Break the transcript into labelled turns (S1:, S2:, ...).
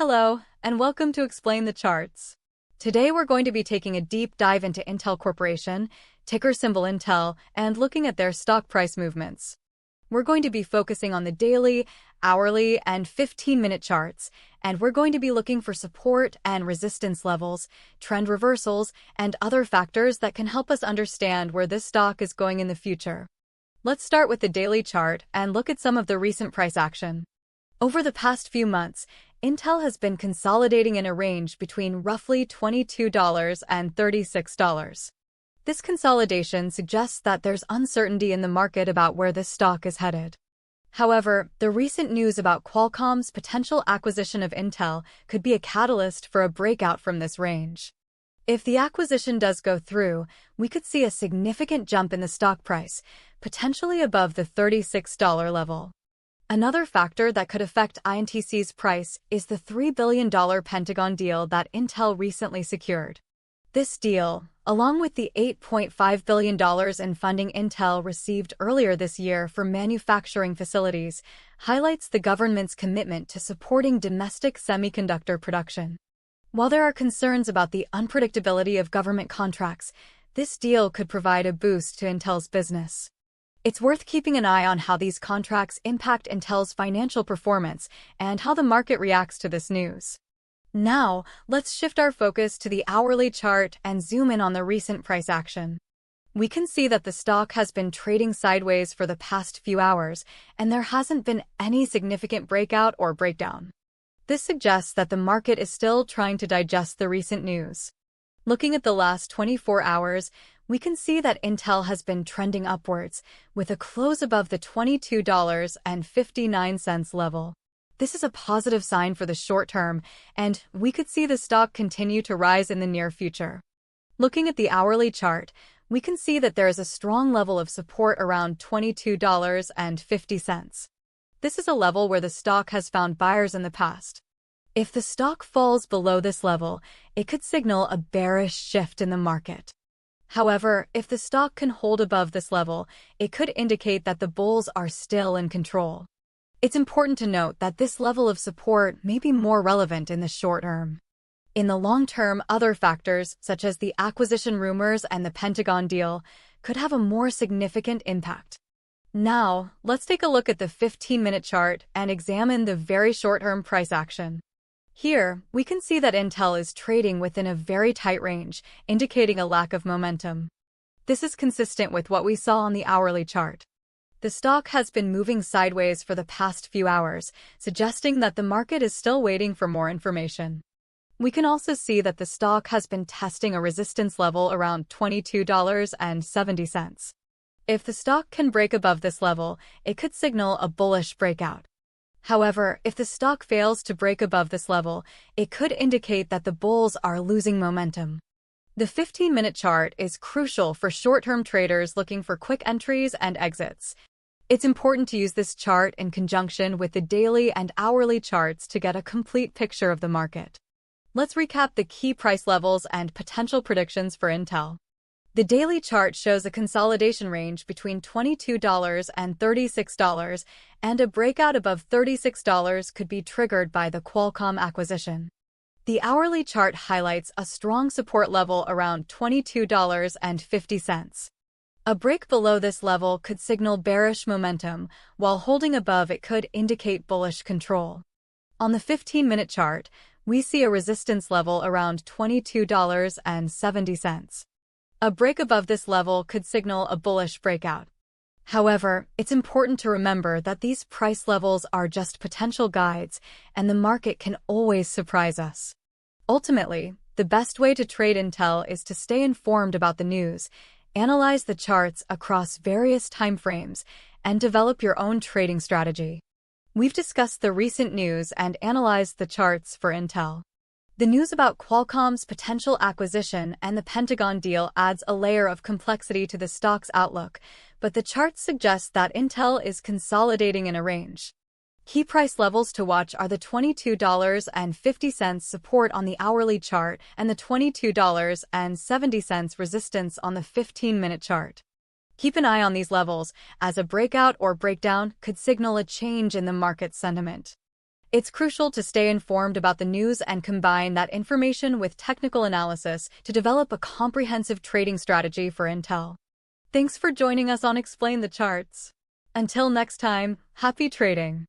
S1: Hello, and welcome to Explain the Charts. Today we're going to be taking a deep dive into Intel Corporation, ticker symbol Intel, and looking at their stock price movements. We're going to be focusing on the daily, hourly, and 15-minute charts, and we're going to be looking for support and resistance levels, trend reversals, and other factors that can help us understand where this stock is going in the future. Let's start with the daily chart and look at some of the recent price action. Over the past few months, Intel has been consolidating in a range between roughly $22 and $36. This consolidation suggests that there's uncertainty in the market about where this stock is headed. However, the recent news about Qualcomm's potential acquisition of Intel could be a catalyst for a breakout from this range. If the acquisition does go through, we could see a significant jump in the stock price, potentially above the $36 level. Another factor that could affect INTC's price is the $3 billion Pentagon deal that Intel recently secured. This deal, along with the $8.5 billion in funding Intel received earlier this year for manufacturing facilities, highlights the government's commitment to supporting domestic semiconductor production. While there are concerns about the unpredictability of government contracts, this deal could provide a boost to Intel's business. It's worth keeping an eye on how these contracts impact Intel's financial performance and how the market reacts to this news. Now, let's shift our focus to the hourly chart and zoom in on the recent price action. We can see that the stock has been trading sideways for the past few hours, and there hasn't been any significant breakout or breakdown. This suggests that the market is still trying to digest the recent news. Looking at the last 24 hours, we can see that Intel has been trending upwards, with a close above the $22.59 level. This is a positive sign for the short term, and we could see the stock continue to rise in the near future. Looking at the hourly chart, we can see that there is a strong level of support around $22.50. This is a level where the stock has found buyers in the past. If the stock falls below this level, it could signal a bearish shift in the market. However, if the stock can hold above this level, it could indicate that the bulls are still in control. It's important to note that this level of support may be more relevant in the short term. In the long term, other factors, such as the acquisition rumors and the Pentagon deal, could have a more significant impact. Now, let's take a look at the 15-minute chart and examine the very short-term price action. Here, we can see that Intel is trading within a very tight range, indicating a lack of momentum. This is consistent with what we saw on the hourly chart. The stock has been moving sideways for the past few hours, suggesting that the market is still waiting for more information. We can also see that the stock has been testing a resistance level around $22.70. If the stock can break above this level, it could signal a bullish breakout. However, if the stock fails to break above this level, it could indicate that the bulls are losing momentum. The 15-minute chart is crucial for short-term traders looking for quick entries and exits. It's important to use this chart in conjunction with the daily and hourly charts to get a complete picture of the market. Let's recap the key price levels and potential predictions for Intel. The daily chart shows a consolidation range between $22 and $36, and a breakout above $36 could be triggered by the Qualcomm acquisition. The hourly chart highlights a strong support level around $22.50. A break below this level could signal bearish momentum, while holding above it could indicate bullish control. On the 15-minute chart, we see a resistance level around $22.70. A break above this level could signal a bullish breakout. However, it's important to remember that these price levels are just potential guides, and the market can always surprise us. Ultimately, the best way to trade Intel is to stay informed about the news, analyze the charts across various time frames, and develop your own trading strategy. We've discussed the recent news and analyzed the charts for Intel. The news about Qualcomm's potential acquisition and the Pentagon deal adds a layer of complexity to the stock's outlook, but the charts suggest that Intel is consolidating in a range. Key price levels to watch are the $22.50 support on the hourly chart and the $22.70 resistance on the 15-minute chart. Keep an eye on these levels, as a breakout or breakdown could signal a change in the market sentiment. It's crucial to stay informed about the news and combine that information with technical analysis to develop a comprehensive trading strategy for Intel. Thanks for joining us on Explain the Charts. Until next time, happy trading!